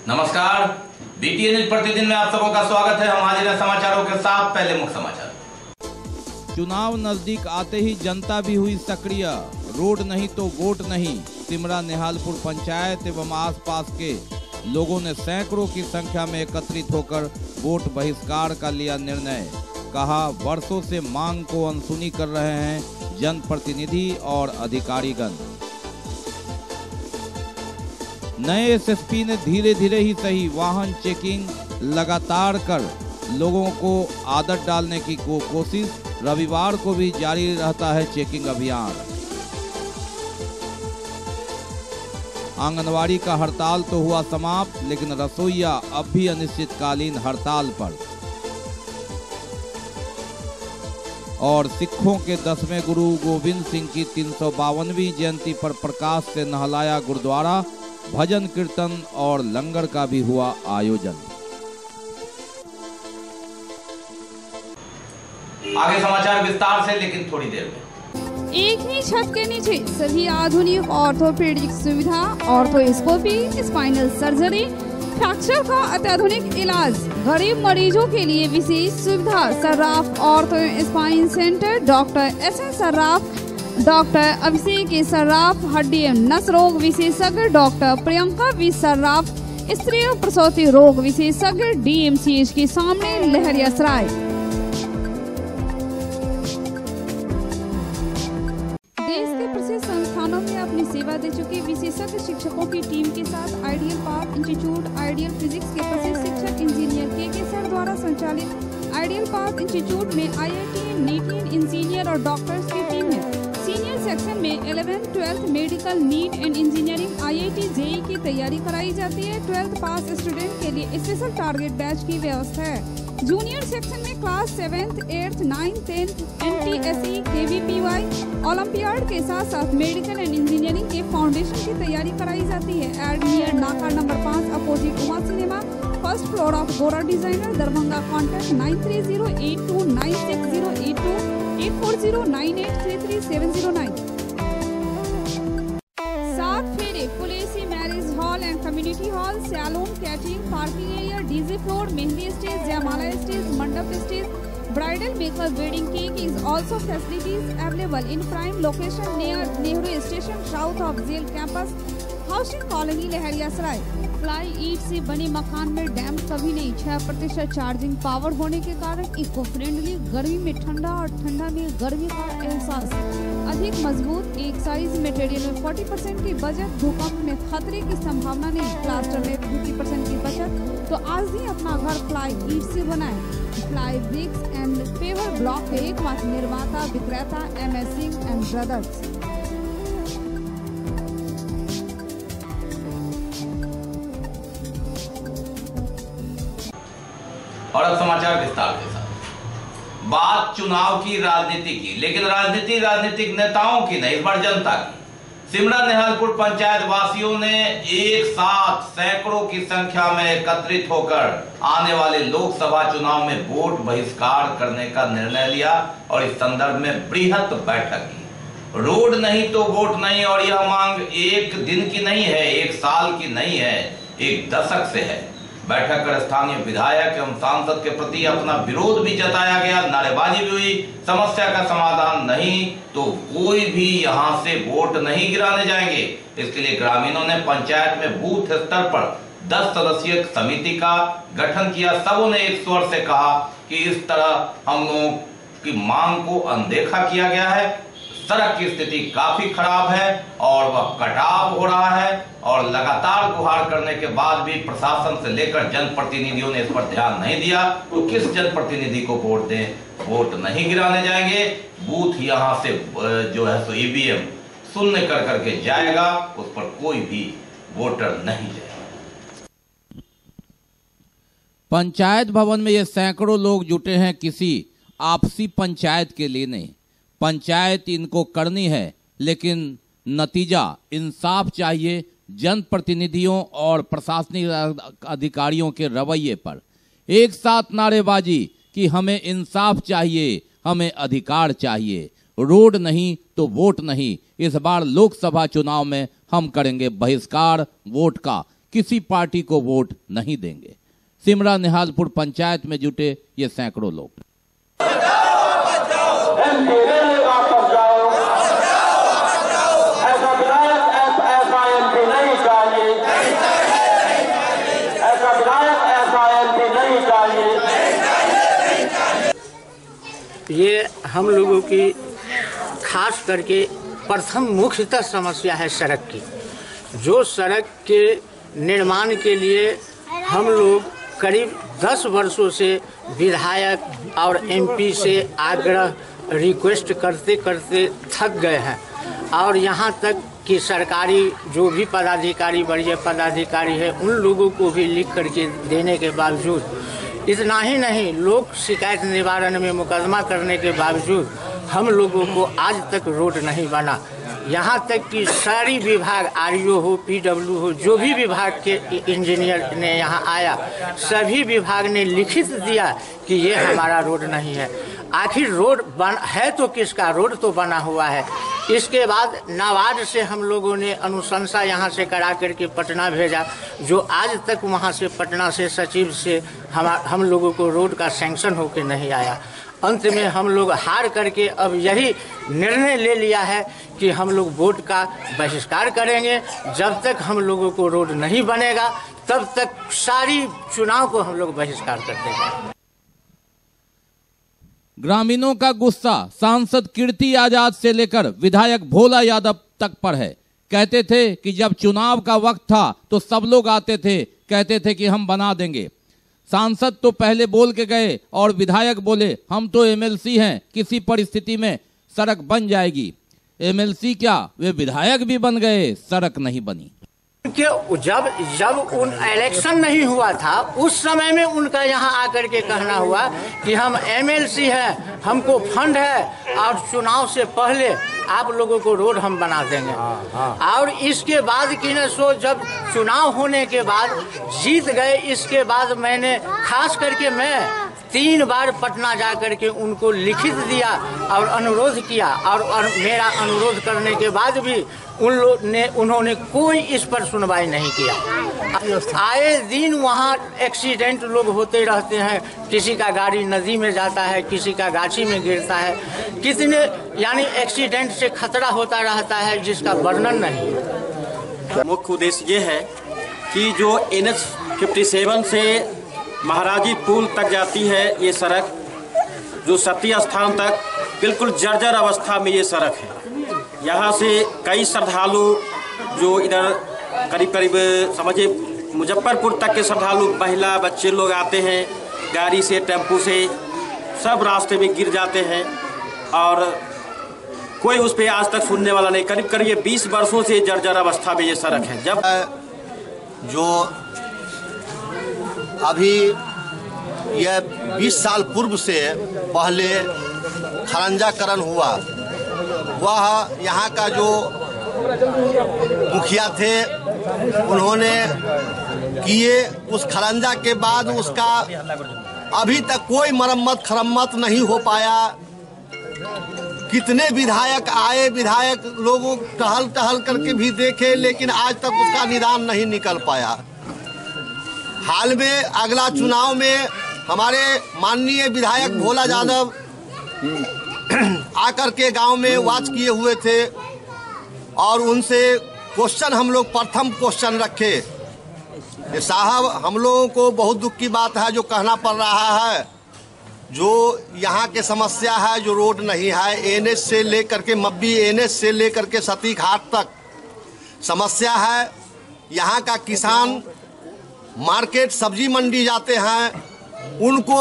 नमस्कार, BTN news प्रतिदिन में आप सबों का स्वागत है। हम हाजिर हैं समाचारों के साथ। पहले मुख्य समाचार। चुनाव नजदीक आते ही जनता भी हुई सक्रिय। रोड नहीं तो वोट नहीं। सिमरा निहालपुर पंचायत एवं आसपास के लोगों ने सैकड़ों की संख्या में एकत्रित होकर वोट बहिष्कार का लिया निर्णय। कहा, वर्षों से मांग को अनसुनी कर रहे हैं जनप्रतिनिधि और अधिकारीगण। नए एसएसपी ने धीरे धीरे ही सही वाहन चेकिंग लगातार कर लोगों को आदत डालने की कोशिश। रविवार को भी जारी रहता है चेकिंग अभियान। आंगनवाड़ी का हड़ताल तो हुआ समाप्त, लेकिन रसोइया अब भी अनिश्चितकालीन हड़ताल पर। और सिखों के 10वें गुरु गोविंद सिंह की 352वीं जयंती पर प्रकाश से नहलाया गुरुद्वारा। भजन कीर्तन और लंगर का भी हुआ आयोजन। आगे समाचार विस्तार से, लेकिन थोड़ी देर में। एक ही छत के नीचे सभी आधुनिक ऑर्थोपेडिक सुविधा, ऑर्थोस्कोपी, स्पाइनल सर्जरी, फ्रैक्चर का अत्याधुनिक इलाज, गरीब मरीजों के लिए विशेष सुविधा। Sarraf ortho spine centre, doctor SN Sarraf, doctor Abhishek Sarraf, हड्डी एवं नस रोग विशेषज्ञ, डॉक्टर प्रियंका वी सर्राफ, स्त्री और प्रसूति रोग विशेषज्ञ, डीएमसीएच के सामने, लहरियासराय। देश के प्रसिद्ध संस्थानों में अपनी सेवा दे चुके विशेषज्ञ शिक्षकों की टीम के साथ ideal path institute, ideal physics के प्रसिद्ध शिक्षक इंजीनियर के सर द्वारा संचालित आइडियल पाथ इंस्टीट्यूट में आईआईटी, नीट इंजीनियर और डॉक्टर्स की टीम है। सीनियर सेक्शन में 11th, 12th medical, neat and engineering, IIT, JEE की तैयारी कराई जाती है। 12th पास स्टूडेंट के लिए स्पेशल टारगेट बैच की व्यवस्था है। जूनियर सेक्शन में class 7th, 8th, 9th, 10th, NTSE, KVPY, olympiad के साथ साथ मेडिकल एंड इंजीनियरिंग के फाउंडेशन की तैयारी कराई जाती है। एड नियर नाका number 5 opposite Uma cinema, first floor of Gora designer, Darbhanga. Contact 9308296082 8409833709। 7 Phere, full AC marriage hall and community hall, salon, catering, parking area, DJ floor, mehndi stage, jaimala stage, mandap stage, bridal makeup, wedding cake is also facilities available in prime location near Nehru Station, south of Jail campus, housing colony, Laheriasarai. Fly ईट से बने मकान में डैम्प कभी नहीं। 6% charging power होने के कारण इको फ्रेंडली, गर्मी में ठंडा और ठंडा में गर्मी का एहसास। अधिक मजबूत, एक साइज, मटेरियल में 40% की बचत, भूकंप में खतरे की संभावना नहीं, प्लास्टर में 50% की बचत। तो आज ही अपना घर फ्लाई ईट से बनाएं। Fly bricks and paver block के एकमात्र निर्माता विक्रेता MS सिंह एंड ब्रदर्स। और अब समाचार विस्तार के साथ। बात चुनाव की, राजनीति की, लेकिन राजनीति राजनीतिक नेताओं की नहीं, इस बार जनता की। सिमरा निहालपुर पंचायत वासियों ने एक साथ सैकड़ों की संख्या में एकत्रित होकर आने वाले लोकसभा चुनाव में वोट बहिष्कार करने का निर्णय लिया और इस संदर्भ में बृहत बैठक की। रोड नहीं तो वोट नहीं, और यह मांग एक दिन की नहीं है, एक साल की नहीं है, एक दशक से है। बैठक कर स्थानीय विधायक एवं सांसद के प्रति अपना विरोध भी जताया गया, नारेबाजी भी हुई। समस्या का समाधान नहीं तो कोई भी यहां से वोट नहीं गिराने जाएंगे। इसके लिए ग्रामीणों ने पंचायत में बूथ स्तर पर 10 सदस्यीय समिति का गठन किया। सबों ने एक स्वर से कहा कि इस तरह हम लोगों की मांग को अनदेखा किया गया है। सड़क की स्थिति काफी खराब है और वह कटाव हो रहा है, और लगातार गुहार करने के बाद भी प्रशासन से लेकर जनप्रतिनिधियों ने इस पर ध्यान नहीं दिया। तो किस जनप्रतिनिधि को वोट दें? वोट नहीं गिराने जाएंगे। बूथ यहां से जो है सो ईवीएम शून्य कर करके जाएगा, उस पर कोई भी वोटर नहीं जाएगा। पंचायत भवन में ये सैकड़ों लोग जुटे हैं किसी आपसी पंचायत के लिए नहीं। पंचायत इनको करनी है, लेकिन नतीजा इंसाफ चाहिए जनप्रतिनिधियों और प्रशासनिक अधिकारियों के रवैये पर। एक साथ नारेबाजी कि हमें इंसाफ चाहिए, हमें अधिकार चाहिए, रोड नहीं तो वोट नहीं। इस बार लोकसभा चुनाव में हम करेंगे बहिष्कार वोट का, किसी पार्टी को वोट नहीं देंगे। सिमरा निहालपुर पंचायत में जुटे ये सैकड़ों लोग। ये हम लोगों की खास करके प्रथम मुख्यतः समस्या है सड़क की। जो सड़क के निर्माण के लिए हम लोग करीब 10 वर्षों से विधायक और एमपी से आग्रह रिक्वेस्ट करते करते थक गए हैं और यहाँ तक कि सरकारी जो भी पदाधिकारी वरीय पदाधिकारी है उन लोगों को भी लिख करके देने के बावजूद, इतना ही नहीं लोक शिकायत निवारण में मुकदमा करने के बावजूद हम लोगों को आज तक रोड नहीं बना। यहाँ तक कि सारी विभाग आरईओ हो, पीडब्ल्यू हो, जो भी विभाग के इंजीनियर ने यहाँ आया, सभी विभाग ने लिखित दिया कि ये हमारा रोड नहीं है। आखिर रोड है तो किसका? रोड तो बना हुआ है। इसके बाद नाबार्ड से हम लोगों ने अनुशंसा यहाँ से करा करके पटना भेजा, जो आज तक वहाँ से पटना से सचिव से हम लोगों को रोड का सैंक्शन होकर नहीं आया। अंत में हम लोग हार करके अब यही निर्णय ले लिया है कि हम लोग वोट का बहिष्कार करेंगे। जब तक हम लोगों को रोड नहीं बनेगा तब तक सारी चुनाव को हम लोग बहिष्कार कर देंगे। ग्रामीणों का गुस्सा सांसद कीर्ति आजाद से लेकर विधायक भोला यादव तक पर है। कहते थे कि जब चुनाव का वक्त था तो सब लोग आते थे, कहते थे कि हम बना देंगे। सांसद तो पहले बोल के गए और विधायक बोले हम तो एमएलसी हैं, किसी परिस्थिति में सड़क बन जाएगी। एमएलसी क्या, वे विधायक भी बन गए, सड़क नहीं बनी। जब उन इलेक्शन नहीं हुआ था उस समय में उनका यहाँ आकर के कहना हुआ कि हम एमएलसी हैं, हमको फंड है और चुनाव से पहले आप लोगों को रोड हम बना देंगे। और इसके बाद कि न सो जब चुनाव होने के बाद जीत गए, इसके बाद मैंने खास करके मैं 3 बार पटना जा करके उनको लिखित दिया और अनुरोध किया और मेरा अनुरोध करने के बाद भी उन्होंने कोई इस पर सुनवाई नहीं किया। आए दिन वहाँ एक्सीडेंट लोग होते रहते हैं, किसी का गाड़ी नदी में जाता है, किसी का गाछी में गिरता है, कितने यानी एक्सीडेंट से खतरा होता रहता है जिसका वर्णन नहीं है। मुख्य उद्देश्य ये है कि जो NH 57 से महाराजी पुल तक जाती है ये सड़क, जो सती स्थान तक बिल्कुल जर्जर अवस्था में ये सड़क है। यहाँ से कई श्रद्धालु जो इधर करीब करीब समझिए मुजफ्फरपुर तक के श्रद्धालु, महिला बच्चे लोग आते हैं गाड़ी से, टेम्पू से, सब रास्ते में गिर जाते हैं और कोई उस पर आज तक सुनने वाला नहीं। करीब करीब 20 वर्षों से जर्जर अवस्था में ये सड़क है। जब जो अभी यह 20 साल पूर्व से पहले खरंजाकरण हुआ, वह यहाँ का जो मुखिया थे उन्होंने किए। उस खरंजा के बाद उसका अभी तक कोई मरम्मत नहीं हो पाया। कितने विधायक आए, विधायक लोगों टहल करके भी देखे, लेकिन आज तक उसका निदान नहीं निकल पाया। हाल में अगला चुनाव में हमारे माननीय विधायक भोला यादव आकर के गांव में वाच किए हुए थे और उनसे क्वेश्चन हम लोग प्रथम क्वेश्चन रखे कि साहब हम लोगों को बहुत दुख की बात है जो कहना पड़ रहा है, जो यहाँ के समस्या है जो रोड नहीं है, NH से लेकर के मब्बी NH से लेकर के सती घाट तक समस्या है। यहाँ का किसान मार्केट सब्जी मंडी जाते हैं, उनको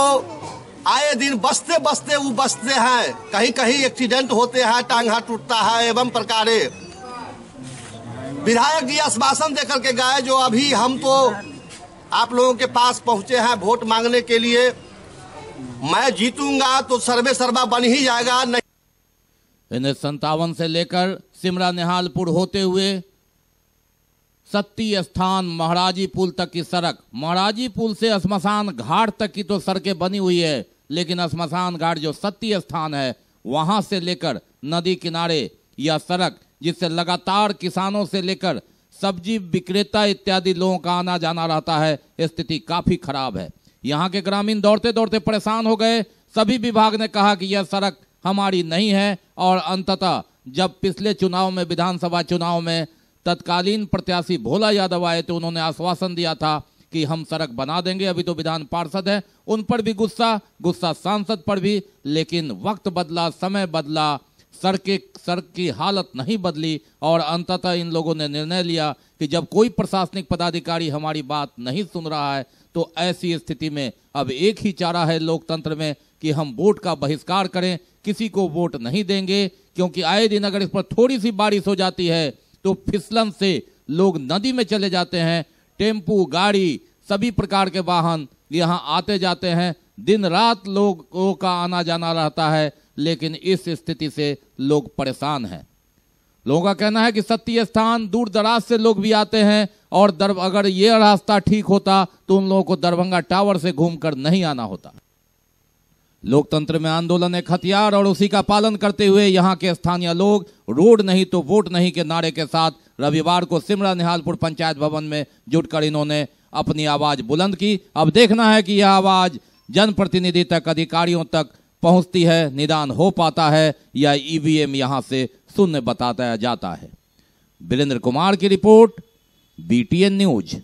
आए दिन बसते हैं, कहीं कहीं एक्सीडेंट होते हैं, टांग हाथ टूटता है एवं प्रकारे। विधायक जी आश्वासन देकर के गए जो अभी हम तो आप लोगों के पास पहुंचे हैं वोट मांगने के लिए, मैं जीतूंगा तो सर्वे सर्वा बन ही जाएगा। NH 57 से लेकर सिमरा निहालपुर होते हुए सत्ती स्थान महाराजी पुल तक की सड़क, महाराजी पुल से श्मशान घाट तक की तो सड़कें बनी हुई है, लेकिन श्मशान घाट जो सत्ती स्थान है वहां से लेकर नदी किनारे यह सड़क, जिससे लगातार किसानों से लेकर सब्जी विक्रेता इत्यादि लोगों का आना जाना रहता है। स्थिति काफी खराब है। यहाँ के ग्रामीण दौड़ते दौड़ते परेशान हो गए। सभी विभाग ने कहा कि यह सड़क हमारी नहीं है और अंततः जब पिछले चुनाव में, विधानसभा चुनाव में तत्कालीन प्रत्याशी भोला यादव आए तो उन्होंने आश्वासन दिया था कि हम सड़क बना देंगे। अभी तो विधान पार्षद है, उन पर भी गुस्सा सांसद पर भी, लेकिन वक्त बदला, समय बदला, सड़क की हालत नहीं बदली और अंततः इन लोगों ने निर्णय लिया कि जब कोई प्रशासनिक पदाधिकारी हमारी बात नहीं सुन रहा है तो ऐसी स्थिति में अब एक ही चारा है लोकतंत्र में कि हम वोट का बहिष्कार करें, किसी को वोट नहीं देंगे। क्योंकि आए दिन अगर इस पर थोड़ी सी बारिश हो जाती है तो फिसलन से लोग नदी में चले जाते हैं। टेम्पू, गाड़ी, सभी प्रकार के वाहन यहाँ आते जाते हैं। दिन रात लोगों का आना जाना रहता है, लेकिन इस स्थिति से लोग परेशान हैं। लोगों का कहना है कि सत्य स्थान दूर दराज से लोग भी आते हैं और अगर ये रास्ता ठीक होता तो उन लोगों को दरभंगा टावर से घूमकर नहीं आना होता। लोकतंत्र में आंदोलन एक हथियार और उसी का पालन करते हुए यहाँ के स्थानीय लोग रोड नहीं तो वोट नहीं के नारे के साथ रविवार को सिमरा निहालपुर पंचायत भवन में जुटकर इन्होंने अपनी आवाज बुलंद की। अब देखना है कि यह आवाज जनप्रतिनिधि तक, अधिकारियों तक पहुंचती है, निदान हो पाता है या ईवीएम यहां से शून्य बताया जाता है। वीरेंद्र कुमार की रिपोर्ट, बीटीएन न्यूज।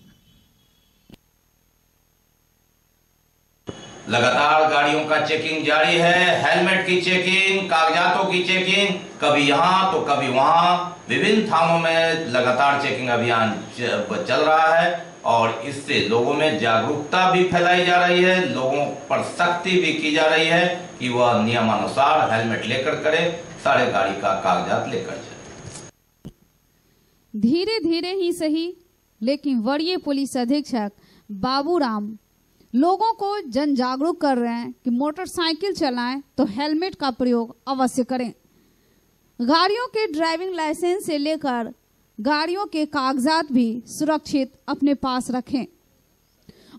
लगातार गाड़ियों का चेकिंग जारी है। हेलमेट की चेकिंग, कागजातों की चेकिंग, कभी यहाँ तो कभी वहां। विभिन्न थानों में लगातार चेकिंग अभियान चल रहा है और इससे लोगों में जागरूकता भी फैलाई जा रही है। लोगों पर सख्ती भी की जा रही है कि वह नियमानुसार हेलमेट लेकर करे, सारे गाड़ी का कागजात लेकर चले। धीरे धीरे ही सही, लेकिन वरीय पुलिस अधीक्षक बाबूराम लोगों को जन जागरूक कर रहे हैं कि मोटरसाइकिल चलाएं तो हेलमेट का प्रयोग अवश्य करें। गाड़ियों के ड्राइविंग लाइसेंस से लेकर गाड़ियों के कागजात भी सुरक्षित अपने पास रखें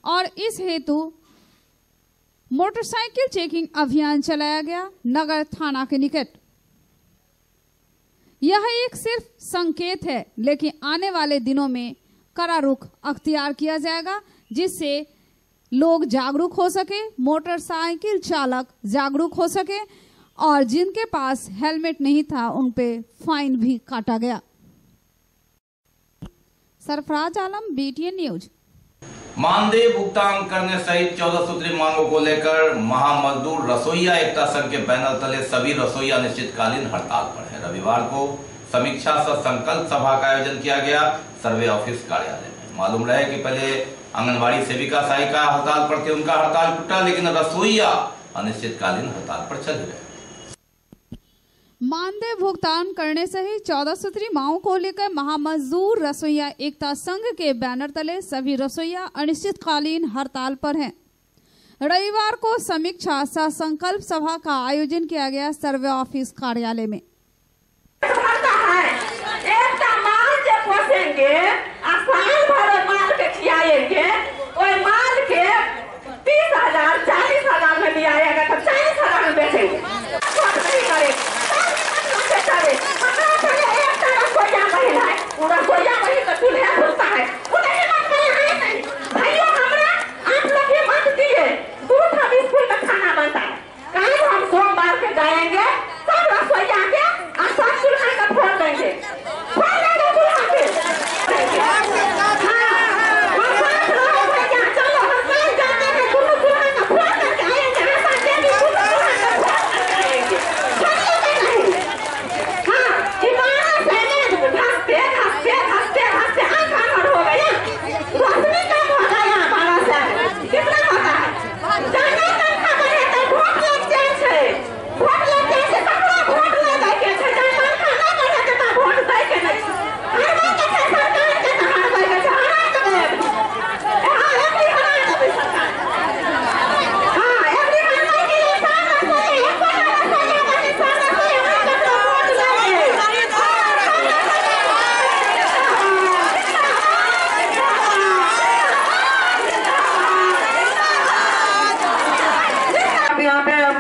और इस हेतु मोटरसाइकिल चेकिंग अभियान चलाया गया नगर थाना के निकट। यह एक सिर्फ संकेत है, लेकिन आने वाले दिनों में कड़ा रुख अख्तियार किया जाएगा जिससे लोग जागरूक हो सके, मोटरसाइकिल चालक जागरूक हो सके और जिनके पास हेलमेट नहीं था उन पे फाइन भी काटा गया। Sarfaraz Alam, BTN news. मानदेय भुगतान करने सहित 14 सूत्री मांगों को लेकर महामजदूर रसोईया एकता संघ के बैनर तले सभी रसोईया अनिश्चितकालीन हड़ताल पर है। रविवार को समीक्षा सह संकल्प सभा का आयोजन किया गया सर्वे ऑफिस कार्यालय में। मालूम रहे कि पहले आंगनबाड़ी सेविका सहायिका हड़ताल पर थे, उनका हड़ताल टूटा, लेकिन रसोईया अनिश्चितकालीन हड़ताल पर चल रहे। मानदेय भुगतान करने सहित 14 सूत्री मांगों को लेकर महामजदूर रसोईया एकता संघ के बैनर तले सभी रसोईया अनिश्चितकालीन हड़ताल पर हैं। रविवार को समीक्षा सह संकल्प सभा का आयोजन किया गया सर्वे ऑफिस कार्यालय में। माल के 30,000 40,000 में भी आएगा तो 40,000 में बेचेंगे। सोमवार के जाएंगे सब रसोईया के सब चूल्हा का फोड़ देंगे,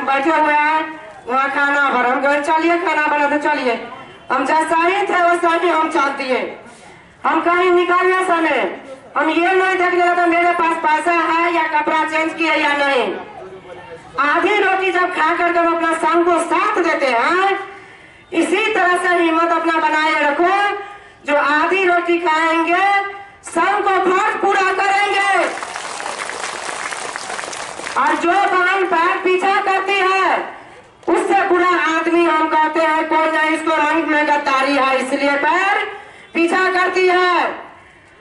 बैठे हुए हैं वहाँ खाना भर हम चलिए खाना बना तो चलिए हम जैसा ही थे वैसा ही हम चाहती है। हम कहीं निकलने समय हम ये नहीं देखने लगा मेरे पास पैसा है या कपड़ा चेंज किया या नहीं। आधी रोटी जब खा करके हम अपना संघ को साथ देते हैं, इसी तरह से हिम्मत अपना बनाए रखो। जो आधी रोटी खाएंगे संघ को फर्ज पूरा करेंगे, और जो बहन पैर पीछा करती है उससे बुरा आदमी हम कहते हैं कोई नहीं, इसको रंग में गद्दारी है इसलिए पैर पीछा करती है।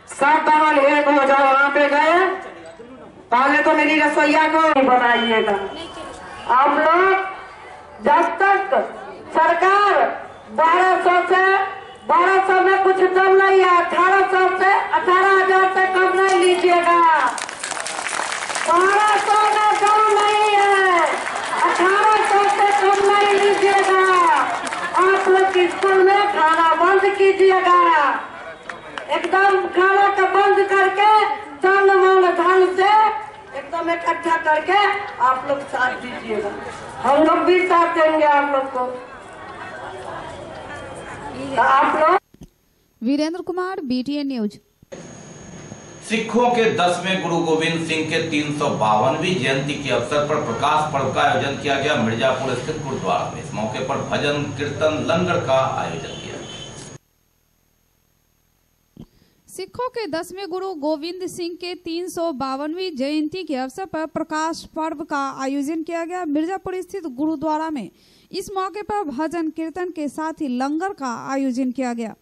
सब बहन एक हो जाओ, वहां पे गए पहले तो मेरी रसोईया को बनाइएगा। आप लोग जब तक सरकार 1200 में कुछ कम नहीं है, 1800 से 18,000 से कम नहीं लीजिएगा। 1200 में कम नहीं है, 1800 से कम नहीं लीजिएगा। आप लोग स्कूल में खाना बंद कीजिएगा, एकदम खाना का बंद करके तन मन धन से एकदम इकट्ठा करके आप लोग साथ दीजिएगा। हम लोग भी साथ देंगे आप लोग को। तो आप लोग। Virendra Kumar, BTN news. सिखों के 10वें गुरु गोविंद सिंह के 352वीं जयंती के अवसर पर प्रकाश पर्व का आयोजन किया गया मिर्जापुर स्थित गुरुद्वारा में। इस मौके पर भजन कीर्तन लंगर का आयोजन किया। सिखों के 10वें गुरु गोविंद सिंह के 352वीं जयंती के अवसर पर प्रकाश पर्व का आयोजन किया गया मिर्जापुर स्थित गुरुद्वारा में। इस मौके पर भजन कीर्तन के साथ ही लंगर का आयोजन किया गया।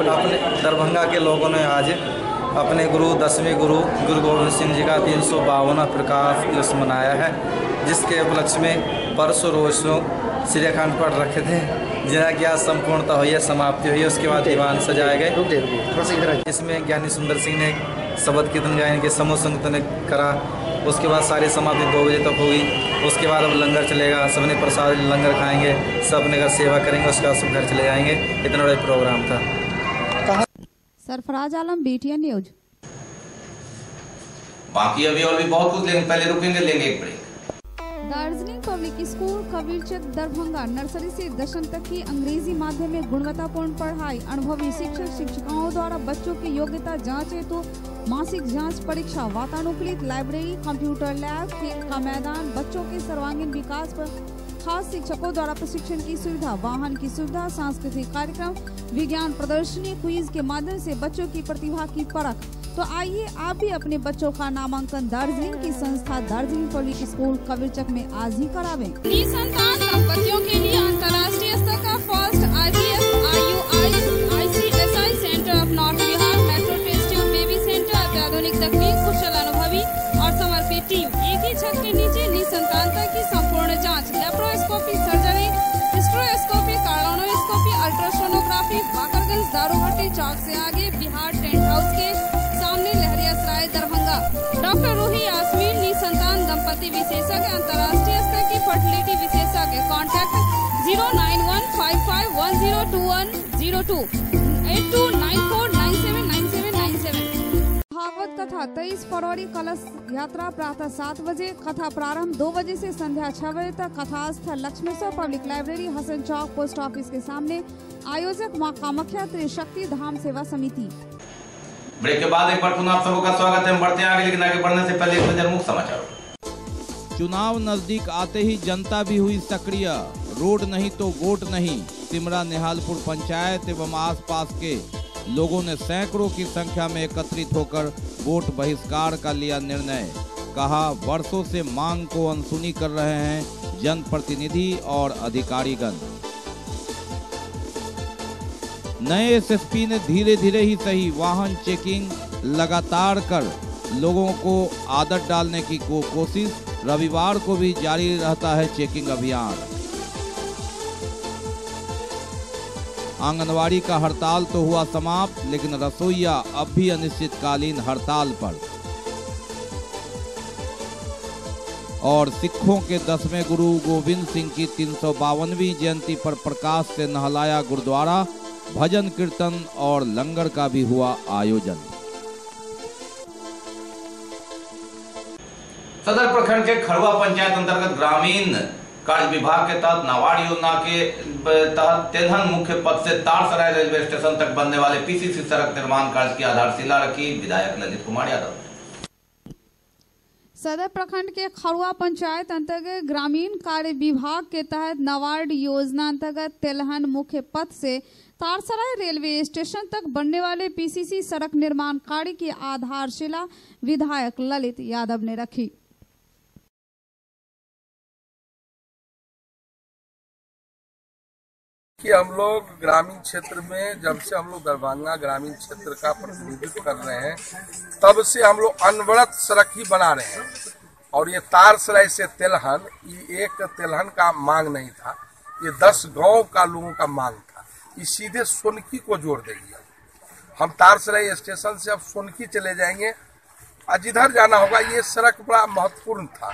अपने दरभंगा के लोगों ने आज अपने गुरु 10वें गुरु गोविंद सिंह जी का 352वां प्रकाश दिवस मनाया है, जिसके उपलक्ष्य में परसों रोज लोग श्री अखंड पाठ रखे थे, जिनकी आज संपूर्णता हुई है, समाप्ति हुई है। उसके बाद दीवान सजाए गए, इसमें ज्ञानी सुंदर सिंह ने शबद कीर्तन गायन के समूह संगत ने करा। उसके बाद सारी समाप्ति 2 बजे तक होगी। उसके बाद अब लंगर चलेगा, सबने प्रसाद लंगर खाएंगे, सब ने घर सेवा करेंगे, उसके बाद सब घर चले जाएंगे। इतना बड़ा प्रोग्राम था। Sarfaraz Alam, BTN news. बाकी अभी और भी बहुत कुछ लेंगे, पहले रुकेंगे, लेंगे एक ब्रेक। Darjeeling public school Kabirchak Darbhanga nursery से 10वीं तक की अंग्रेजी माध्यम में गुणवत्तापूर्ण पढ़ाई। अनुभवी शिक्षक शिक्षिकाओं द्वारा बच्चों की योग्यता जांच हेतु मासिक जांच परीक्षा, वातानुकूलित लाइब्रेरी, कंप्यूटर लैब, खेल का मैदान, बच्चों के सर्वांगीण विकास पर खास शिक्षकों द्वारा प्रशिक्षण की सुविधा, वाहन की सुविधा, सांस्कृतिक कार्यक्रम, विज्ञान प्रदर्शनी, क्विज के माध्यम से बच्चों की प्रतिभा की परख। तो आइए आप भी अपने बच्चों का नामांकन दार्जिलिंग की संस्था दार्जिलिंग पब्लिक स्कूल कबीरचक में आज ही करावें। निसंतान दंपतियों के लिए अंतर्राष्ट्रीय स्तर का first IVF, IUI, ICSI centre of north Bihar, metro test tube baby centre, अत्याधुनिक तकनीक, कुशल अनुभवी और समर्पित टीम। एक ही छत के नीचे निसंतानता की संपूर्ण जाँच, laparoscopy surgery, hysteroscopy, cardioscopy, ultrasonography, Bakarganj Darubhatti चौक से आगे बिहार टेंट हाउस के सामने, लहरियासराय दरभंगा। डॉक्टर रूही यास्मीन, निसंतान दंपति विशेषज्ञ, अंतर्राष्ट्रीय स्तर की फर्टिलिटी विशेषज्ञ। कॉन्टैक्ट 09155102102 8294979797। भागवत कथा 23 फरवरी कलश यात्रा प्रातः 7 बजे, कथा प्रारंभ 2 बजे से संध्या 6 बजे तक। कथा स्थल लक्ष्मेश्वर पब्लिक लाइब्रेरी, हसन चौक, पोस्ट ऑफिस के सामने। आयोजक मां कामाख्या त्रिशक्ति धाम सेवा समिति। ब्रेक के बाद एक बार पुनः आप सबका स्वागत है। हम बढ़ते हैं आगे, लेकिन आगे बढ़ने से पहले एक नजर मुख्य समाचार। चुनाव नजदीक आते ही जनता भी हुई सक्रिय। रोड नहीं तो वोट नहीं। सिमरा निहालपुर पंचायत एवं आसपास के लोगों ने सैकड़ों की संख्या में एकत्रित होकर वोट बहिष्कार का लिया निर्णय। कहा, वर्षों से मांग को अनसुनी कर रहे हैं जनप्रतिनिधि और अधिकारीगण। नए SSP ने धीरे धीरे ही सही वाहन चेकिंग लगातार कर लोगों को आदत डालने की कोशिश। रविवार को भी जारी रहता है चेकिंग अभियान। आंगनवाड़ी का हड़ताल तो हुआ समाप्त, लेकिन रसोइया अब भी अनिश्चितकालीन हड़ताल पर। और सिखों के 10वें गुरु गोविंद सिंह की 352वीं जयंती पर प्रकाश से नहलाया गुरुद्वारा। भजन कीर्तन और लंगर का भी हुआ आयोजन। सदर प्रखंड के खड़ुआ पंचायत अंतर्गत ग्रामीण कार्य विभाग के तहत नाबार्ड योजना के तहत तेलहन मुख्य पथ से तारसराय रेलवे स्टेशन तक बनने वाले पीसीसी सड़क निर्माण कार्य की आधारशिला रखी विधायक ललित कुमार यादव। सदर प्रखंड के खड़ुआ पंचायत अंतर्गत ग्रामीण कार्य विभाग के तहत नाबार्ड योजना अंतर्गत तेलहन मुख्य पथ से तारसराय रेलवे स्टेशन तक बनने वाले पीसीसी सड़क निर्माण कार्य की आधारशिला विधायक ललित यादव ने रखी। कि हम लोग ग्रामीण क्षेत्र में जब से हम लोग दरभंगा ग्रामीण क्षेत्र का प्रतिनिधित्व कर रहे हैं तब से हम लोग अनवरत सड़क ही बना रहे हैं। और ये तारसराय से तेलहन, ये एक तेलहन का मांग नहीं था, ये 10 गांव का लोगों का मांग था। ये सीधे सोनकी को जोड़ देगी। हम तारसराय स्टेशन से अब सोनकी चले जाएंगे और जिधर जाना होगा। ये सड़क बड़ा महत्वपूर्ण था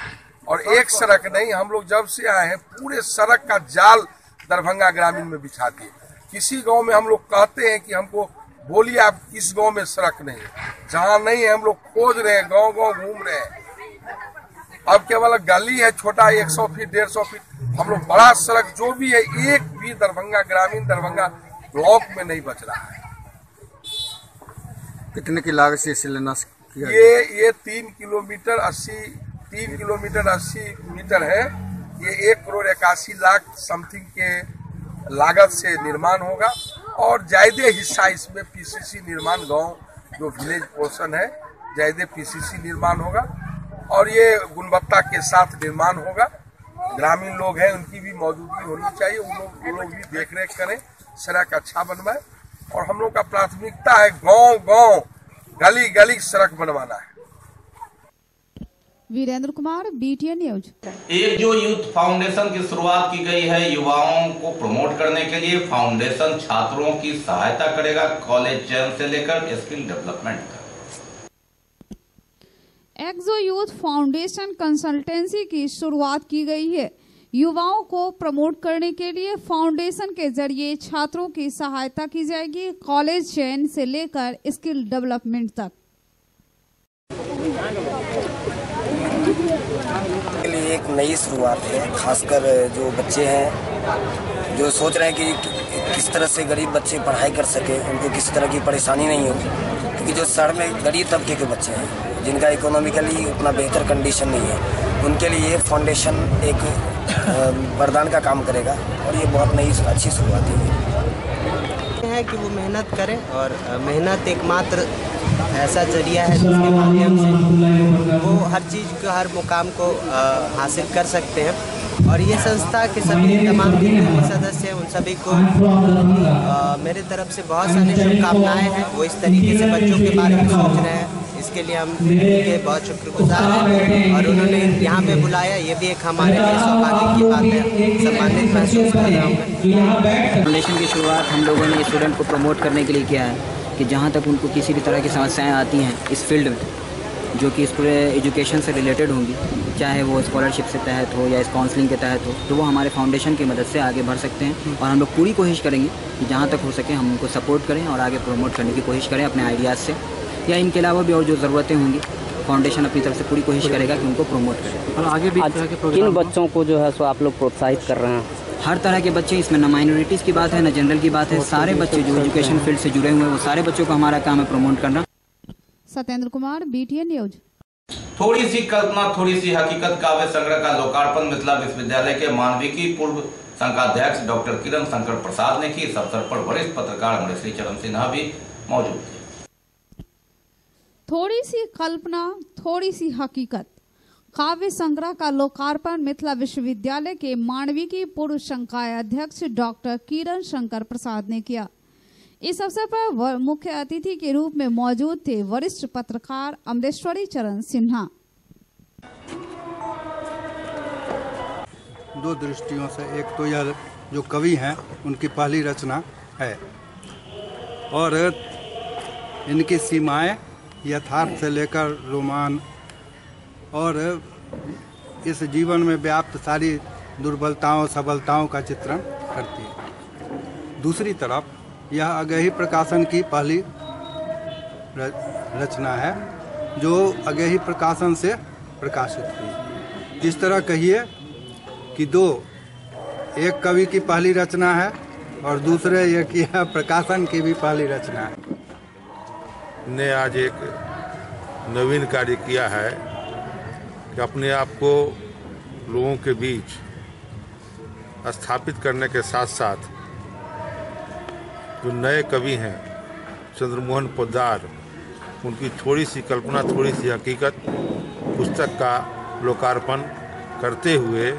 और एक सड़क नहीं, हम लोग जब से आए हैं पूरे सड़क का जाल दरभंगा ग्रामीण में बिछा दिए। किसी गांव में हम लोग कहते हैं कि हमको बोलिए आप इस गांव में सड़क नहीं है, जहां नहीं है हम लोग खोज रहे हैं, गांव गांव घूम रहे हैं। अब केवल गली है छोटा 100 फीट 150 फीट, हम लोग बड़ा सड़क जो भी है एक भी दरभंगा ग्रामीण दरभंगा ब्लॉक में नहीं बच रहा है। कितने की लागत से शिलान्यास किया? ये 3 किलोमीटर 80 मीटर है। ये 1,81,00,000 समथिंग के लागत से निर्माण होगा और ज्यादा हिस्सा इसमें पीसीसी निर्माण, गांव जो विलेज पोर्शन है ज्यादा पीसीसी निर्माण होगा और ये गुणवत्ता के साथ निर्माण होगा। ग्रामीण लोग हैं उनकी भी मौजूदगी होनी चाहिए, वो लोग भी देख रेख करें, सड़क अच्छा बनवाए। और हम लोग का प्राथमिकता है गांव गांव गली गली सड़क बनवाना है। Virendra Kumar, BTN news. एक जो यूथ फाउंडेशन की शुरुआत की गई है युवाओं को प्रमोट करने के लिए। फाउंडेशन छात्रों की सहायता करेगा कॉलेज चयन से लेकर स्किल डेवलपमेंट तक। एक्सो यूथ फाउंडेशन कंसल्टेंसी की शुरुआत की गई है। युवाओं को प्रमोट करने के लिए फाउंडेशन के जरिए छात्रों की सहायता की जाएगी कॉलेज चयन से लेकर स्किल डेवलपमेंट तक। के लिए एक नई शुरुआत है, खासकर जो बच्चे हैं जो सोच रहे हैं कि किस तरह से गरीब बच्चे पढ़ाई कर सके, उनको किसी तरह की परेशानी नहीं हो। क्योंकि जो शहर में गरीब तबके के बच्चे हैं जिनका इकोनॉमिकली उतना बेहतर कंडीशन नहीं है, उनके लिए फाउंडेशन एक वरदान का काम करेगा और ये बहुत नई अच्छी शुरुआत है कि वो मेहनत करें और मेहनत एकमात्र ऐसा जरिया है जिसके माध्यम से वो हर चीज़ को, हर मुकाम को हासिल कर सकते हैं। और ये संस्था के सभी तमाम जितने भी सदस्य हैं उन सभी को मेरे तरफ से बहुत सारी शुभकामनाएं हैं। वो इस तरीके से बच्चों के बारे में सोच रहे हैं, इसके लिए हम उनके बहुत शुक्रगुजार हैं। और उन्होंने यहाँ पे बुलाया, ये भी एक हमारे लिए सौभाग्य की बात है, सम्मानित महसूस कर रहा हूँ। फाउंडेशन की शुरुआत हम लोगों ने स्टूडेंट को प्रमोट करने के लिए किया है कि जहाँ तक उनको किसी भी तरह की समस्याएं आती हैं इस फील्ड में, जो कि इस पूरे एजुकेशन से रिलेटेड होंगी, चाहे वो स्कॉलरशिप से तहत हो या इस काउंसलिंग के तहत हो, तो वो हमारे फाउंडेशन की मदद से आगे बढ़ सकते हैं। और हम लोग पूरी कोशिश करेंगे कि जहाँ तक हो सके हम उनको सपोर्ट करें और आगे प्रमोट करने की कोशिश करें अपने आइडियाज़ से, या इनके अलावा भी और जो ज़रूरतें होंगी फाउंडेशन अपनी तरफ से पूरी कोशिश करेगा कि उनको प्रमोट करें। और आगे भी किन बच्चों को जो है सो आप लोग प्रोत्साहित कर रहे हैं? हर तरह के बच्चे, इसमें ना माइनॉरिटीज़ की बात है ना जनरल की बात है, सारे बच्चे जो एजुकेशन फील्ड से जुड़े हुए हैं वो सारे बच्चों को हमारा काम है प्रमोट करना। Satyendra Kumar, BTN news. थोड़ी सी कल्पना थोड़ी सी हकीकत काव्य संग्रह का लोकार्पण मिथिला विश्वविद्यालय के मानविकी पूर्व संघाध्यक्ष डॉक्टर किरण शंकर प्रसाद ने की। इस अवसर पर वरिष्ठ पत्रकार अमरेश्वरी चरण सिन्हा भी मौजूद थे। थोड़ी सी कल्पना थोड़ी सी हकीकत काव्य संग्रह का लोकार्पण मिथिला विश्वविद्यालय के मानविकी पूर्व संकाय अध्यक्ष डॉक्टर किरण शंकर प्रसाद ने किया। इस अवसर पर मुख्य अतिथि के रूप में मौजूद थे वरिष्ठ पत्रकार अमरेश्वरी चरण सिन्हा। दो दृष्टियों से, एक तो यह जो कवि हैं उनकी पहली रचना है और इनकी सीमाएं यथार्थ से लेकर रोमान और इस जीवन में व्याप्त सारी दुर्बलताओं सबलताओं का चित्रण करती है। दूसरी तरफ यह अगेही प्रकाशन की पहली रचना है जो अगेही प्रकाशन से प्रकाशित हुई। इस तरह कहिए कि दो, एक कवि की पहली रचना है और दूसरे ये कि प्रकाशन की भी पहली रचना है। ने आज एक नवीन कार्य किया है कि अपने आप को लोगों के बीच स्थापित करने के साथ साथ जो नए कवि हैं चंद्रमोहन पोद्दार, उनकी थोड़ी सी कल्पना थोड़ी सी हकीकत पुस्तक का लोकार्पण करते हुए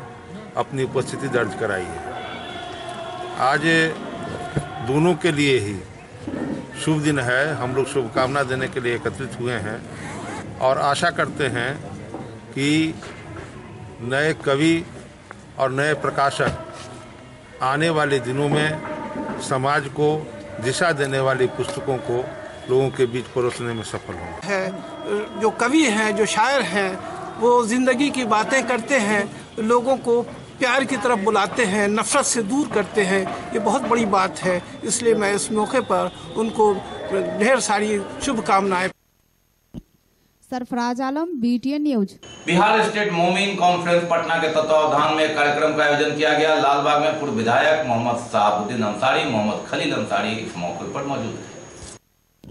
अपनी उपस्थिति दर्ज कराई है। आज दोनों के लिए ही शुभ दिन है। हम लोग शुभकामना देने के लिए एकत्रित हुए हैं और आशा करते हैं कि नए कवि और नए प्रकाशक आने वाले दिनों में समाज को दिशा देने वाली पुस्तकों को लोगों के बीच परोसने में सफल होंगे। है जो कवि हैं, जो शायर हैं, वो जिंदगी की बातें करते हैं, लोगों को प्यार की तरफ बुलाते हैं, नफरत से दूर करते हैं। ये बहुत बड़ी बात है, इसलिए मैं इस मौके पर उनको ढेर सारी शुभकामनाएं। Sarfaraz Alam, BTN news. Bihar state मोमिन कॉन्फ्रेंस पटना के तत्वावधान में कार्यक्रम का आयोजन किया गया। लालबाग में पूर्व विधायक मोहम्मद शहाबुद्दीन अंसारी, मोहम्मद खलील अंसारी इस मौके पर मौजूद थे।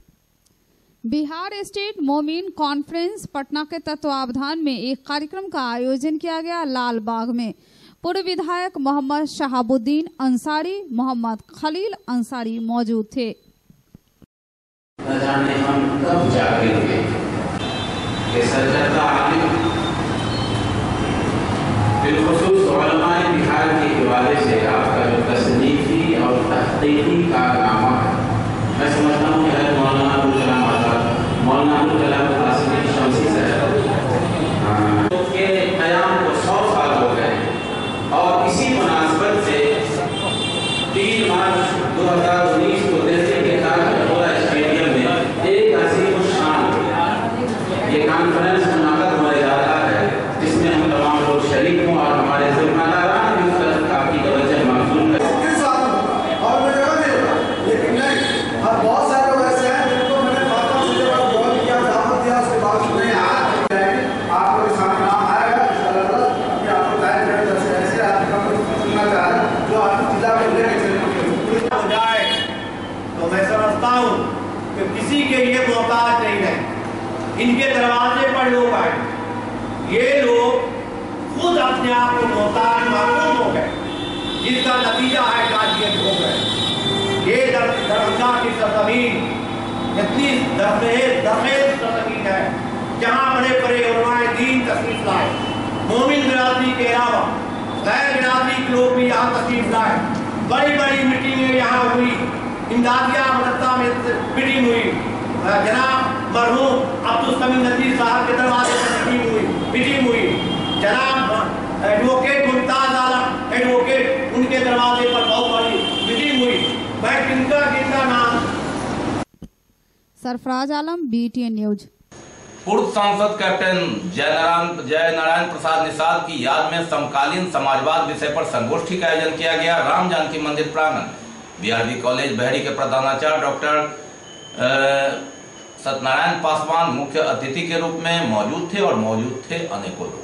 बिहार स्टेट मोमिन कॉन्फ्रेंस पटना के तत्वावधान में एक कार्यक्रम का आयोजन किया गया। लालबाग में पूर्व विधायक मोहम्मद शहाबुद्दीन अंसारी, मोहम्मद खलील अंसारी मौजूद थे। न जाने हम कब जागेंगे कि सरजदा आलिम बिलखुसूस उलमाए बिहार के हवाले से आपका जो तस्नीफी और तहकीकी कारनामा है, मैं समझता हूँ कि है मौलाना अबुल कलाम आज़ाद, मौलाना अबुल कलाम आज़ाद शमसी साहब के क़याम को 100 साल हो गए और इसी मुनासबत से 3 मार्च 2019 को दिल्ली के तालकटोरा स्टेडियम में एक अजीम शान ये कॉन्फ्रेंस मुनाक़द होने जा रहा है, जिसमें हम तमाम लोग शरीक हों और हमारे जिम्मेदारान भी उस तरफ काफ़ी तवज्जो मबज़ूल करें। लेकिन नहीं, अब बहुत सारे लोग ऐसे हैं जिनको मैंने बातों से जब बहुत किया, दावत दिया, उसके बाद नहीं आया। आप लोग सामने नाम आएगा कि आपको दायर करें जैसे ऐसे आपको सुनना चाह रहा है जो आपको जिला में लेके हो जाए, तो मैं समझता हूँ कि किसी के लिए मोहताज नहीं है। इनके दरवाजे पर लोग आए, ये लोग खुद अपने आप को मोहताज मालूम हो गए, जिसका नतीजा है गाजियत हो गए। ये दरभंगा की सरजमीन इतनी दरखेज सरजमीन है जहाँ बड़े बड़े उलमाए दीन तशरीफ लाए, मोमिन बिरादरी के अलावा गैर बिरादरी के लोग भी यहाँ तशरीफ लाए। बड़ी बड़ी मीटिंगें यहाँ हुई, इमदादिया मदरसा में मीटिंग हुई, जनाब मरहूम अब्दुल समीम नज़ीर साहब के दरवाजे पर मीटिंग हुई, जनाब एडवोकेट मुमताज आलम एडवोकेट उनके दरवाजे पर बहुत बड़ी मीटिंग हुई। मैं किनका नाम। Sarfaraz Alam, BTN news. पूर्व सांसद कैप्टन जयनारायण प्रसाद निषाद की याद में समकालीन समाजवाद विषय पर संगोष्ठी का आयोजन किया गया। राम जानकी मंदिर प्रांगण में BRB कॉलेज बहरी के प्रधानाचार्य डॉक्टर सत्यनारायण पासवान मुख्य अतिथि के रूप में मौजूद थे और मौजूद थे अनेकों लोग।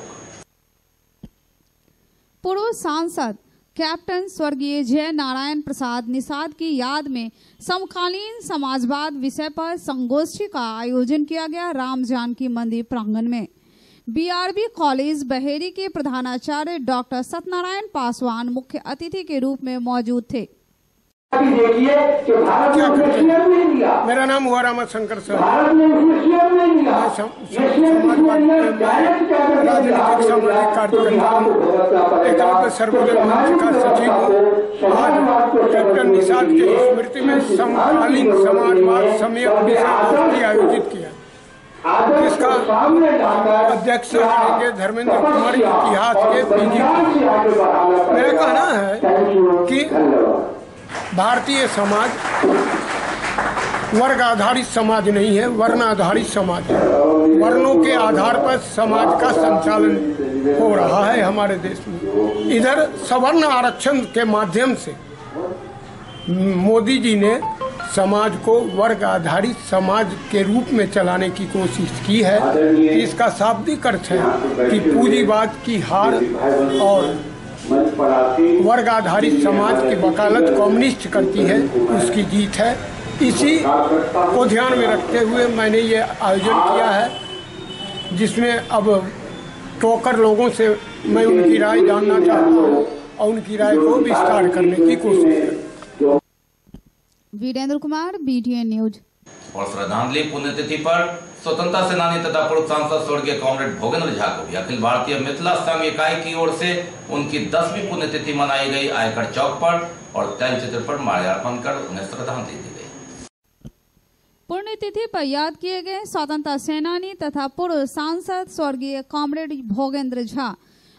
पूर्व सांसद कैप्टन स्वर्गीय जय नारायण प्रसाद निषाद की याद में समकालीन समाजवाद विषय पर संगोष्ठी का आयोजन किया गया। राम जानकी मंदिर प्रांगण में BRB कॉलेज बहेरी के प्रधानाचार्य डॉक्टर सत्यनारायण पासवान मुख्य अतिथि के रूप में मौजूद थे। देखिए कि भारत ने उसे शेयर नहीं लिया। मेरा नाम हुआ रामशंकर सर। भारत ने उसे शेयर नहीं लिया। राजनीतिक सामाजिक कार्यकर्ता सर्वोदय मंच का सचिव हूँ। आज कैप्टन निषाद की स्मृति में समकालीन समाजवाद सम्यक विषय गोष्ठी आयोजित किया, जिसका अध्यक्ष रहेंगे धर्मेंद्र कुमार, इतिहास के बीजेपी। मेरा कहना है कि भारतीय समाज वर्ग आधारित समाज नहीं है, वर्ण आधारित समाज है। वर्णों के आधार पर समाज का संचालन हो रहा है हमारे देश में। इधर सवर्ण आरक्षण के माध्यम से मोदी जी ने समाज को वर्ग आधारित समाज के रूप में चलाने की कोशिश की है। इसका शाब्दिक अर्थ है कि पूंजीवाद की हार और वर्ग आधारित समाज की वकालत कम्युनिस्ट करती है, उसकी जीत है। इसी को ध्यान में रखते हुए मैंने ये आयोजन किया है, जिसमें अब टोकर लोगों से मैं उनकी राय जानना चाहता हूँ और उनकी राय को विस्तार करने की कोशिश करूँ। Virendra Kumar, BTN news. और श्रद्धांजलि पुण्यतिथि पर स्वतंत्रता सेनानी तथा पूर्व सांसद स्वर्गीय कॉमरेड भोगेंद्र झा को भी अखिल भारतीय मिथिला संघ इकाई की ओर से उनकी 10वीं पुण्यतिथि मनाई गई। आयकर चौक पर और तैलचित्र पर माल्यार्पण कर उन्हें श्रद्धांजलि दी गई। पुण्यतिथि पर याद किए गए स्वतंत्रता सेनानी तथा पूर्व सांसद स्वर्गीय कॉमरेड भोगेंद्र झा।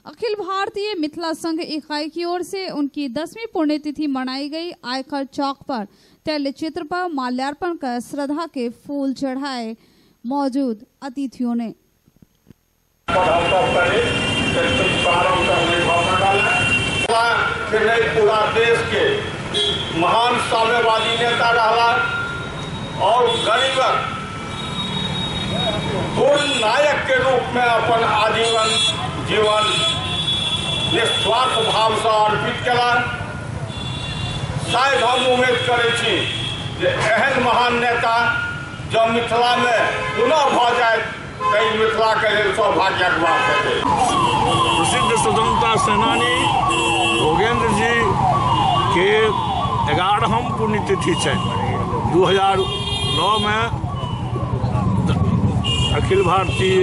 अखिल भारतीय मिथिला संघ इकाई की ओर से उनकी 10वीं पुण्यतिथि मनाई गई। आयकर चौक पर तैलचित्र पर माल्यार्पण कर श्रद्धा के फूल चढ़ाए मौजूद अतिथियों ने। पूरा देश के महान साम्यवादी नेता रहा और गरीबक पूर्ण नायक के रूप में अपन आजीवन जीवन निस्वार्थ भाव से अर्पित कला। शायद हम उम्मीद करे छी जे एहन महान नेता जब मिथिला में पुनः भ जाए तो मिथिला के लिए सौभाग्यक बात है। प्रसिद्ध स्वतंत्रता सेनानी भोगेंद्र जी के 11वीं पुण्यतिथि है। 2009 में अखिल भारतीय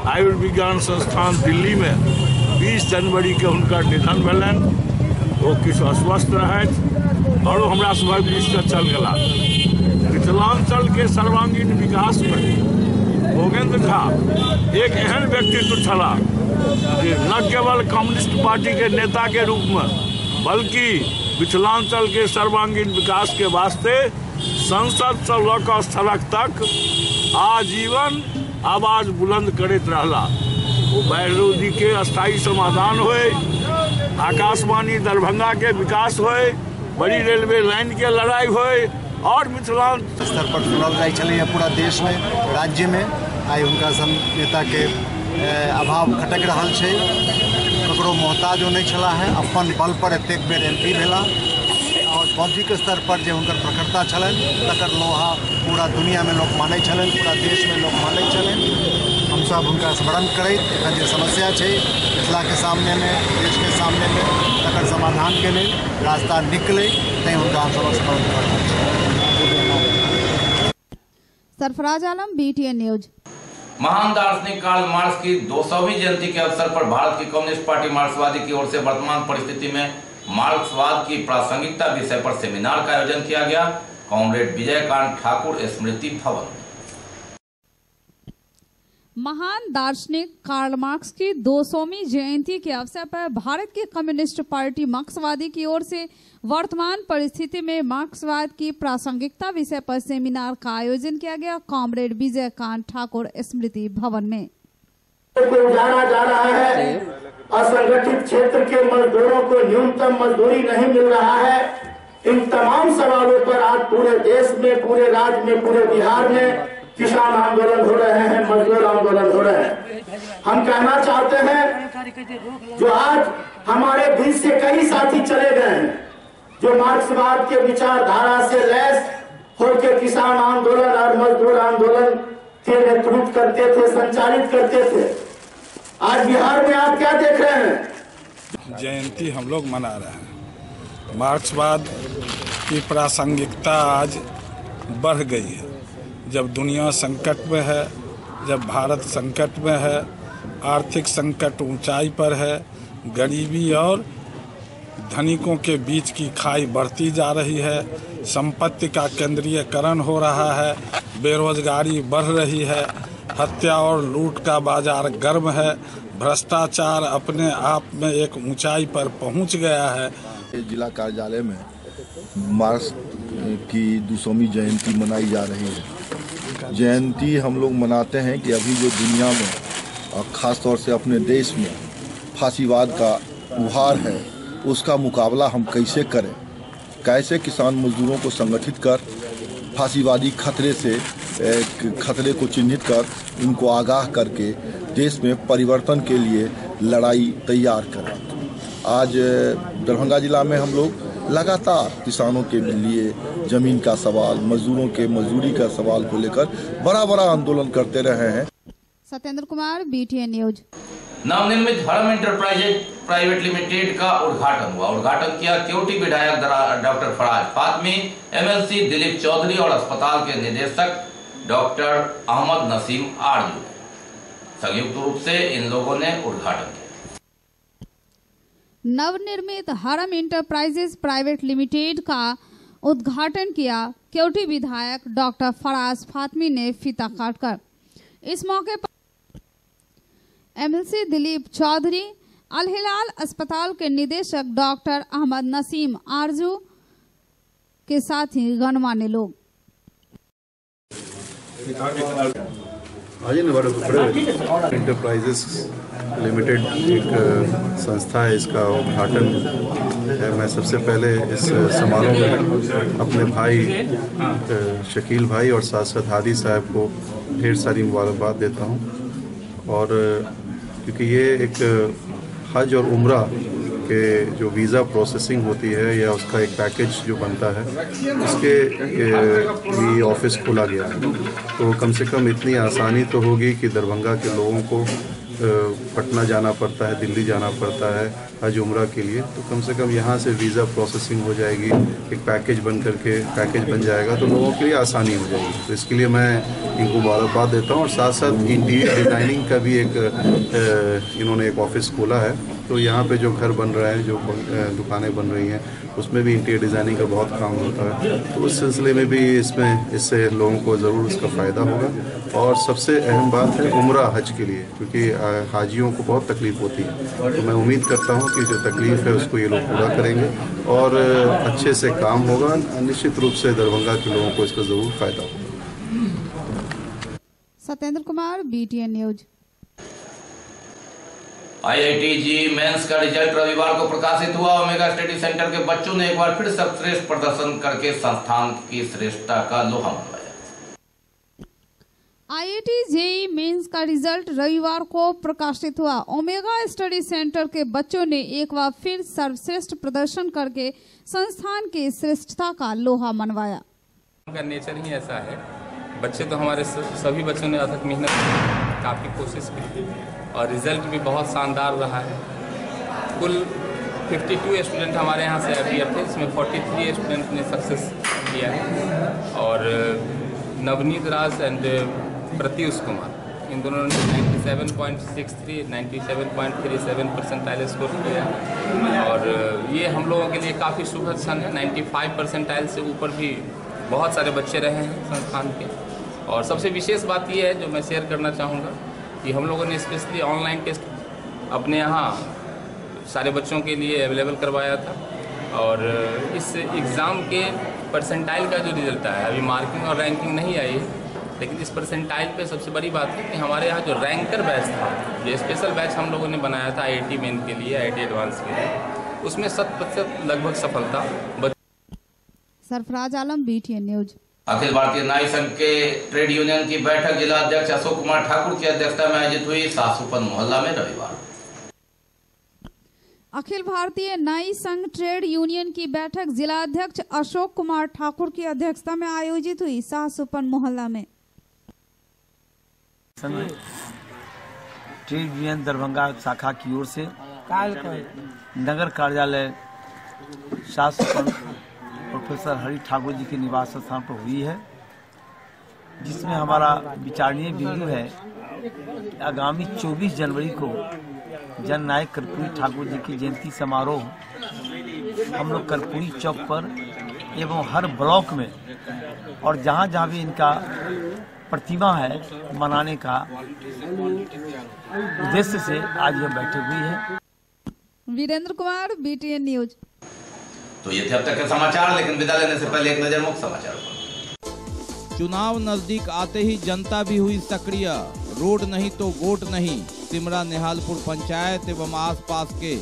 आयुर्विज्ञान संस्थान दिल्ली में 20 जनवरी के उनका निधन भेलन। वो किछु अस्वस्थ रहे और हमरा सभक बीच से चल गला। मिथिलांचल के सर्वांगीण विकास में भोगेंद्र झा एक एहन व्यक्तित्व छला जे न केवल कम्युनिस्ट पार्टी के नेता के रूप में बल्कि मिथिलांचल के सर्वांगीण विकास के वास्ते संसद से लौकर स्थलक तक आजीवन आवाज बुलंद करते रहला। वो बाढ़ के अस्थायी समाधान होए, आकाशवाणी दरभंगा के विकास होए, बड़ी रेलवे लाइन के लड़ाई होए और मिथिलांचल स्तर पर सुनल जाए पूरा देश में राज्य में आई उनका सन नेता के अभाव खटक रहा है। ककरो मोहताजो नहीं छला है, अपन बल पर एतेक बेर MP भेला और बौद्धिक स्तर पर जो उनकर प्रखरता छलन तकर लोहा पूरा दुनिया में लोग माने छलन, पूरा देश में लोग माने छलन। हम सब उनका स्मरण करैत एखन जे समस्या है मिथिला के सामने में, देश के सामने में, तकर समाधान के लिए रास्ता निकले तै उनका हम सब स्मरण करना। Sarfaraz Alam, BTN news. महान दार्शनिक कार्ल मार्क्स की 200वीं जयंती के अवसर पर भारत की कम्युनिस्ट पार्टी मार्क्सवादी की ओर से वर्तमान परिस्थिति में मार्क्सवाद की प्रासंगिकता विषय पर सेमिनार का आयोजन किया गया। कॉमरेड विजयकांत ठाकुर स्मृति भवन। महान दार्शनिक कार्ल मार्क्स की 200वीं जयंती के अवसर पर भारत की कम्युनिस्ट पार्टी मार्क्सवादी की ओर से वर्तमान परिस्थिति में मार्क्सवाद की प्रासंगिकता विषय पर सेमिनार का आयोजन किया गया। कॉमरेड विजयकांत ठाकुर स्मृति भवन में जाना जा रहा है। असंगठित क्षेत्र के मजदूरों को न्यूनतम मजदूरी नहीं मिल रहा है। इन तमाम सवालों पर आज पूरे देश में, पूरे राज्य में, पूरे बिहार में किसान आंदोलन हो रहे हैं, मजदूर आंदोलन हो रहे हैं। हम कहना चाहते हैं जो आज हमारे बीच से कई साथी चले गए हैं जो मार्क्सवाद के विचारधारा से लैस होकर किसान आंदोलन और मजदूर आंदोलन के नेतृत्व करते थे, संचालित करते थे। आज बिहार में आप क्या देख रहे हैं? जयंती हम लोग मना रहे हैं। मार्क्सवाद की प्रासंगिकता आज बढ़ गई है। जब दुनिया संकट में है, जब भारत संकट में है, आर्थिक संकट ऊंचाई पर है, गरीबी और धनिकों के बीच की खाई बढ़ती जा रही है, संपत्ति का केंद्रीयकरण हो रहा है, बेरोजगारी बढ़ रही है, हत्या और लूट का बाजार गर्म है, भ्रष्टाचार अपने आप में एक ऊंचाई पर पहुंच गया है। जिला कार्यालय में मार्क्स की 200वीं जयंती मनाई जा रही है। जयंती हम लोग मनाते हैं कि अभी जो दुनिया में और ख़ास तौर से अपने देश में फांसीवाद का उभार है, उसका मुकाबला हम कैसे करें, कैसे किसान मजदूरों को संगठित कर फांसीवादी खतरे को चिन्हित कर इनको आगाह करके देश में परिवर्तन के लिए लड़ाई तैयार करें। आज दरभंगा जिला में हम लोग लगातार किसानों के लिए जमीन का सवाल, मजदूरों के मजदूरी का सवाल को लेकर बड़ा आंदोलन करते रहे हैं। Satyendra Kumar, BTN news. नवनिर्मित हरम इंटरप्राइजेज प्राइवेट लिमिटेड का उद्घाटन हुआ। उद्घाटन किया केवटी विधायक डॉक्टर फराज फातमी, MLC दिलीप चौधरी और अस्पताल के निदेशक डॉक्टर अहमद नसीम आरजू। संयुक्त रूप से इन लोगों ने उद्घाटन किया। नवनिर्मित हरम इंटरप्राइजेज प्राइवेट लिमिटेड का उद्घाटन किया केवटी विधायक डॉक्टर फराज फातमी ने फीता काटकर। इस मौके पर MLC दिलीप चौधरी, अल हिलाल अस्पताल के निदेशक डॉक्टर अहमद नसीम आरजू के साथ ही गणमान्य लोग। इंटरप्राइजेस लिमिटेड एक संस्था है, इसका उद्घाटन है। मैं सबसे पहले इस समारोह में अपने भाई शकील भाई और साथ हादी साहब को ढेर सारी मुबारकबाद देता हूँ। और क्योंकि ये एक हज और उम्रा के जो वीज़ा प्रोसेसिंग होती है या उसका एक पैकेज जो बनता है, इसके लिए ऑफिस खोला गया है। तो कम से कम इतनी आसानी तो होगी कि दरभंगा के लोगों को पटना जाना पड़ता है, दिल्ली जाना पड़ता है हज उम्रा के लिए, तो कम से कम यहाँ से वीज़ा प्रोसेसिंग हो जाएगी, एक पैकेज बन जाएगा, तो लोगों के लिए आसानी हो जाएगी। तो इसके लिए मैं इनको मुबारकबाद देता हूँ। और साथ साथ इंटीरियर डिज़ाइनिंग का भी एक इन्होंने एक ऑफिस खोला है। तो यहाँ पे जो घर बन रहे हैं, जो दुकानें बन रही हैं, उसमें भी इंटीरियर डिज़ाइनिंग का बहुत काम होता है। तो उस सिलसिले में भी इससे लोगों को ज़रूर इसका फ़ायदा होगा। और सबसे अहम बात है उम्रा हज के लिए, क्योंकि हाजियों को बहुत तकलीफ़ होती है। तो मैं उम्मीद करता हूँ कि जो तकलीफ़ है उसको ये लोग पूरा करेंगे और अच्छे से काम होगा। निश्चित रूप से दरभंगा के लोगों को इसका ज़रूर फ़ायदा होगा। Satyendra Kumar, BTN news. IITG mains का रिजल्ट रविवार को प्रकाशित हुआ। ओमेगा स्टडी सेंटर के बच्चों ने एक बार फिर सर्वश्रेष्ठ प्रदर्शन करके संस्थान की श्रेष्ठता का लोहा मनवाया। IIT JEE मेंस का रिजल्ट रविवार को प्रकाशित हुआ। ओमेगा स्टडी सेंटर के बच्चों ने एक बार फिर सर्वश्रेष्ठ प्रदर्शन करके संस्थान की श्रेष्ठता का लोहा मनवाया। का नेचर ही ऐसा है। बच्चे तो हमारे सभी बच्चों ने अथक मेहनत, काफ़ी कोशिश की और रिजल्ट भी बहुत शानदार रहा है। कुल 52 स्टूडेंट हमारे यहाँ से अपियर थे, इसमें 43 स्टूडेंट ने सक्सेस किया है। और नवनीत राज एंड प्रत्युष कुमार, इन दोनों ने 97.63, 97.37 परसेंटाइल स्कोर किया। और ये हम लोगों के लिए काफ़ी सुखद क्षण है। 95 परसेंटाइल से ऊपर भी बहुत सारे बच्चे रहे हैं संस्थान के। और सबसे विशेष बात ये है जो मैं शेयर करना चाहूँगा कि हम लोगों ने स्पेशली ऑनलाइन टेस्ट अपने यहाँ सारे बच्चों के लिए अवेलेबल करवाया था। और इस एग्ज़ाम के परसेंटाइल का जो रिजल्ट आया, अभी मार्किंग और रैंकिंग नहीं आई है, लेकिन इस परसेंटाइल पे सबसे बड़ी बात है कि हमारे यहाँ जो रैंकर बैच था, जो स्पेशल बैच हम लोगों ने बनाया था IIT मेन के लिए, IIT एडवांस के लिए, उसमें 100% लगभग सफलता। Sarfaraz Alam, BTN news. अखिल भारतीय नाई संघ के ट्रेड यूनियन की बैठक जिला अध्यक्ष अशोक कुमार ठाकुर की अध्यक्षता में आयोजित हुई सासुपन मोहल्ला में रविवार। अखिल भारतीय नाई संघ ट्रेड यूनियन की बैठक जिला अध्यक्ष अशोक कुमार ठाकुर की अध्यक्षता में आयोजित हुई सासुपन मोहल्ला में। ट्रेड यूनियन दरभंगा शाखा की ओर से नगर कार्यालय सासुपन प्रोफेसर हरि ठाकुर जी के निवास स्थान पर हुई है, जिसमें हमारा विचारणीय बिंदु है कि आगामी 24 जनवरी को जननायक कर्पूरी ठाकुर जी की जयंती समारोह हम लोग कर्पूरी चौक पर एवं हर ब्लॉक में और जहाँ जहाँ भी इनका प्रतिमा है मनाने का उद्देश्य से आज यह बैठक हुई है। Virendra Kumar, BTN news. तो ये थे अब तक के समाचार, लेकिन विदा लेने से पहले एक नजर मुख्य समाचार पर। चुनाव नजदीक आते ही जनता भी हुई सक्रिय, रोड नहीं तो वोट नहीं। सिमरा निहालपुर पंचायत एवं आसपास के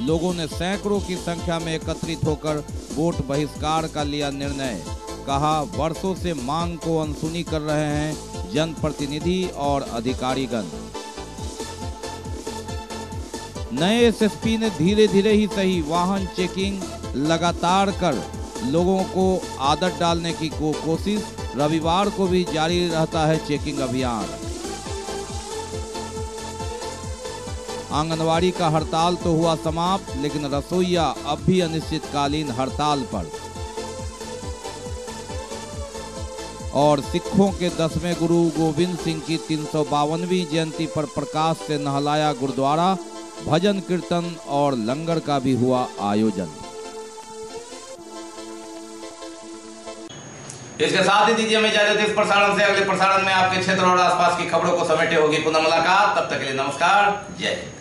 लोगों ने सैकड़ों की संख्या में एकत्रित होकर वोट बहिष्कार का लिया निर्णय। कहा, वर्षों से मांग को अनसुनी कर रहे हैं जनप्रतिनिधि और अधिकारीगण। नए एसएसपी ने धीरे धीरे ही सही वाहन चेकिंग लगातार कर लोगों को आदत डालने की कोशिश। रविवार को भी जारी रहता है चेकिंग अभियान। आंगनवाड़ी का हड़ताल तो हुआ समाप्त, लेकिन रसोइया अब भी अनिश्चितकालीन हड़ताल पर। और सिखों के 10वें गुरु गोविंद सिंह की 352वीं जयंती पर प्रकाश से नहलाया गुरुद्वारा। भजन कीर्तन और लंगर का भी हुआ आयोजन। इसके साथ ही दीजिए हमें इजाजत इस प्रसारण से। अगले प्रसारण में आपके क्षेत्र और आसपास की खबरों को समेटे होगी पुनः मुलाकात। तब तक के लिए नमस्कार, जय हिंद।